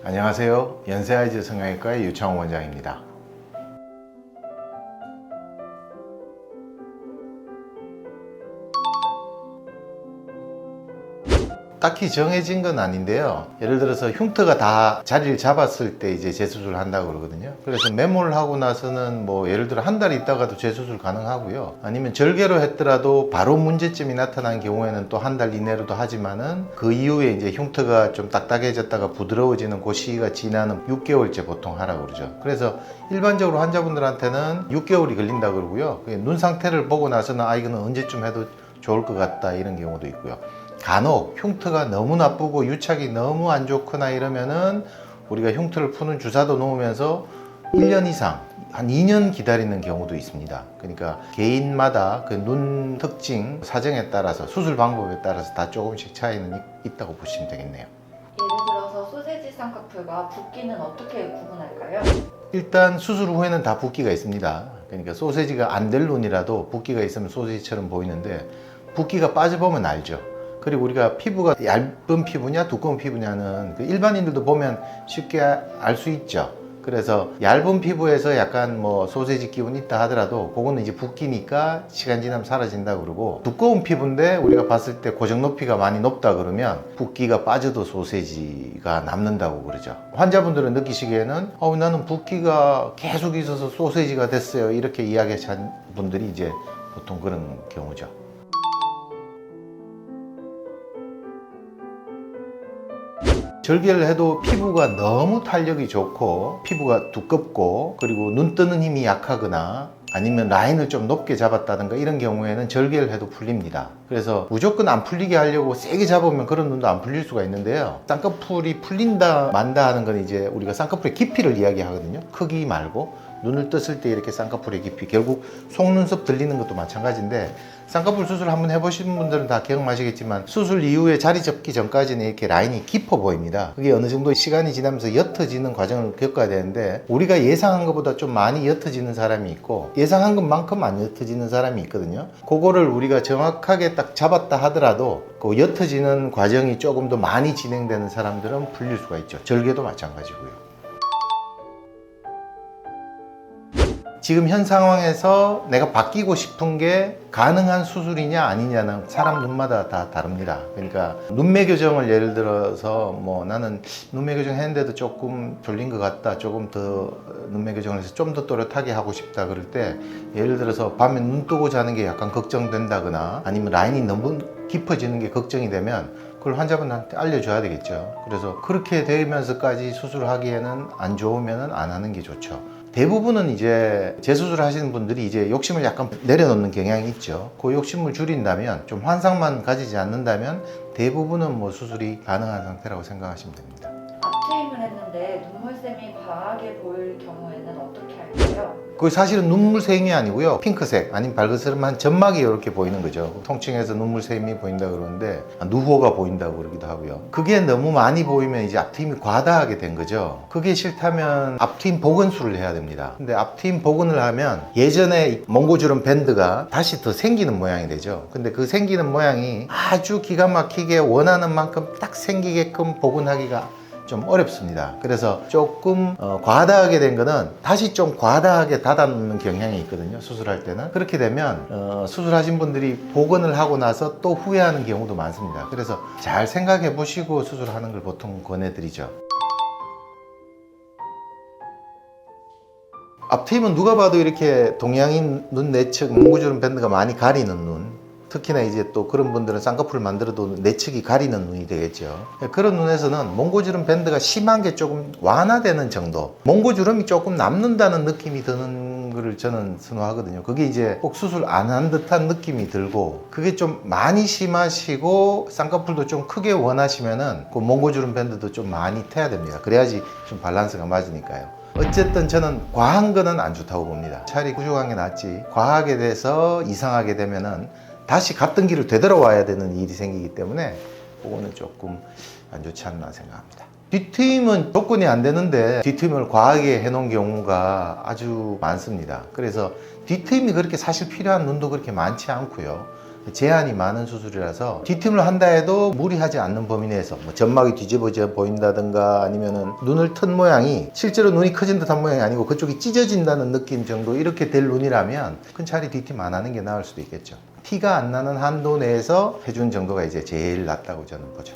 안녕하세요. 연세아이즈 성형외과의 유창호 원장입니다. 딱히 정해진 건 아닌데요. 예를 들어서 흉터가 다 자리를 잡았을 때 이제 재수술을 한다고 그러거든요. 그래서 매몰 하고 나서는 뭐 예를 들어 한 달 있다가도 재수술 가능하고요. 아니면 절개로 했더라도 바로 문제점이 나타난 경우에는 또 한 달 이내로도 하지만은 그 이후에 이제 흉터가 좀 딱딱해졌다가 부드러워지는 그 시기가 지나는 6개월째 보통 하라고 그러죠. 그래서 일반적으로 환자분들한테는 6개월이 걸린다고 그러고요. 눈 상태를 보고 나서는 이거는 언제쯤 해도 좋을 것 같다 이런 경우도 있고요. 간혹 흉터가 너무 나쁘고 유착이 너무 안 좋거나 이러면은 우리가 흉터를 푸는 주사도 놓으면서 1년 이상 한 2년 기다리는 경우도 있습니다. 그러니까 개인마다 그 눈 특징 사정에 따라서 수술 방법에 따라서 다 조금씩 차이는 있다고 보시면 되겠네요. 예를 들어서 소세지 쌍꺼풀과 붓기는 어떻게 구분할까요? 일단 수술 후에는 다 붓기가 있습니다. 그러니까 소세지가 안 될 눈이라도 붓기가 있으면 소세지처럼 보이는데 붓기가 빠져보면 알죠. 그리고 우리가 피부가 얇은 피부냐 두꺼운 피부냐는 그 일반인들도 보면 쉽게 알 수 있죠. 그래서 얇은 피부에서 약간 뭐 소세지 기운 있다 하더라도 그거는 이제 붓기니까 시간 지나면 사라진다 그러고, 두꺼운 피부인데 우리가 봤을 때 고정 높이가 많이 높다 그러면 붓기가 빠져도 소세지가 남는다고 그러죠. 환자분들은 느끼시기에는 나는 붓기가 계속 있어서 소세지가 됐어요 이렇게 이야기하시는 분들이 이제 보통 그런 경우죠. 절개를 해도 피부가 너무 탄력이 좋고 피부가 두껍고 그리고 눈 뜨는 힘이 약하거나 아니면 라인을 좀 높게 잡았다든가 이런 경우에는 절개를 해도 풀립니다. 그래서 무조건 안 풀리게 하려고 세게 잡으면 그런 눈도 안 풀릴 수가 있는데요. 쌍꺼풀이 풀린다 만다 하는 건 이제 우리가 쌍꺼풀의 깊이를 이야기하거든요. 크기 말고 눈을 떴을 때 이렇게 쌍꺼풀의 깊이, 결국 속눈썹 들리는 것도 마찬가지인데, 쌍꺼풀 수술 한번 해보신 분들은 다 기억나시겠지만 수술 이후에 자리 잡기 전까지는 이렇게 라인이 깊어 보입니다. 그게 어느 정도 시간이 지나면서 옅어지는 과정을 겪어야 되는데, 우리가 예상한 것보다 좀 많이 옅어지는 사람이 있고 예상한 것만큼 안 옅어지는 사람이 있거든요. 그거를 우리가 정확하게 딱 잡았다 하더라도 그 옅어지는 과정이 조금 더 많이 진행되는 사람들은 풀릴 수가 있죠. 절개도 마찬가지고요. 지금 현 상황에서 내가 바뀌고 싶은 게 가능한 수술이냐 아니냐는 사람 눈마다 다 다릅니다. 그러니까 눈매 교정을 예를 들어서 뭐 나는 눈매 교정 했는데도 조금 졸린 것 같다, 조금 더 눈매 교정을 해서 좀 더 또렷하게 하고 싶다 그럴 때, 예를 들어서 밤에 눈 뜨고 자는 게 약간 걱정된다거나 아니면 라인이 너무 깊어지는 게 걱정이 되면 그걸 환자분한테 알려줘야 되겠죠. 그래서 그렇게 되면서까지 수술하기에는 안 좋으면 안 하는 게 좋죠. 대부분은 이제 재수술 하시는 분들이 이제 욕심을 약간 내려놓는 경향이 있죠. 그 욕심을 줄인다면, 좀 환상만 가지지 않는다면 대부분은 뭐 수술이 가능한 상태라고 생각하시면 됩니다. 앞트임을 했는데 눈물샘이 과하게 보일 경우에는 어떻게 할까요? 그게 사실은 눈물샘이 아니고요, 핑크색 아니면 발그스름한 점막이 이렇게 보이는 거죠. 통칭해서 눈물샘이 보인다 그러는데 누호가 보인다고 그러기도 하고요. 그게 너무 많이 보이면 이제 앞트임이 과다하게 된 거죠. 그게 싫다면 앞트임 복원술을 해야 됩니다. 근데 앞트임 복원을 하면 예전에 몽고주름 밴드가 다시 더 생기는 모양이 되죠. 근데 그 생기는 모양이 아주 기가 막히게 원하는 만큼 딱 생기게끔 복원하기가 좀 어렵습니다. 그래서 조금 과다하게 된 거는 다시 좀 과다하게 닫아놓는 경향이 있거든요. 수술할 때는. 그렇게 되면 수술하신 분들이 복원을 하고 나서 또 후회하는 경우도 많습니다. 그래서 잘 생각해 보시고 수술하는 걸 보통 권해드리죠. 앞트임은 누가 봐도 이렇게 동양인 눈 내측 몽고주름 밴드가 많이 가리는 눈, 특히나 이제 또 그런 분들은 쌍꺼풀을 만들어도 내측이 가리는 눈이 되겠죠. 그런 눈에서는 몽고주름 밴드가 심한 게 조금 완화되는 정도, 몽고주름이 조금 남는다는 느낌이 드는 거를 저는 선호하거든요. 그게 이제 꼭 수술 안 한 듯한 느낌이 들고, 그게 좀 많이 심하시고 쌍꺼풀도 좀 크게 원하시면은 그 몽고주름 밴드도 좀 많이 태야 됩니다. 그래야지 좀 밸런스가 맞으니까요. 어쨌든 저는 과한 거는 안 좋다고 봅니다. 차라리 부족한 게 낫지, 과하게 돼서 이상하게 되면은 다시 갔던 길을 되돌아와야 되는 일이 생기기 때문에 그거는 조금 안 좋지 않나 생각합니다. 뒤트임은 조건이 안 되는데 뒤트임을 과하게 해놓은 경우가 아주 많습니다. 그래서 뒤트임이 그렇게 사실 필요한 눈도 그렇게 많지 않고요. 제한이 많은 수술이라서 뒤팀을 한다 해도 무리하지 않는 범위 내에서 뭐 점막이 뒤집어져 보인다든가 아니면은 눈을 튼 모양이 실제로 눈이 커진 듯한 모양이 아니고 그쪽이 찢어진다는 느낌 정도 이렇게 될 눈이라면 큰 차라리 뒤팀 안 하는 게 나을 수도 있겠죠. 티가 안 나는 한도 내에서 해준 정도가 이제 제일 낫다고 저는 보죠.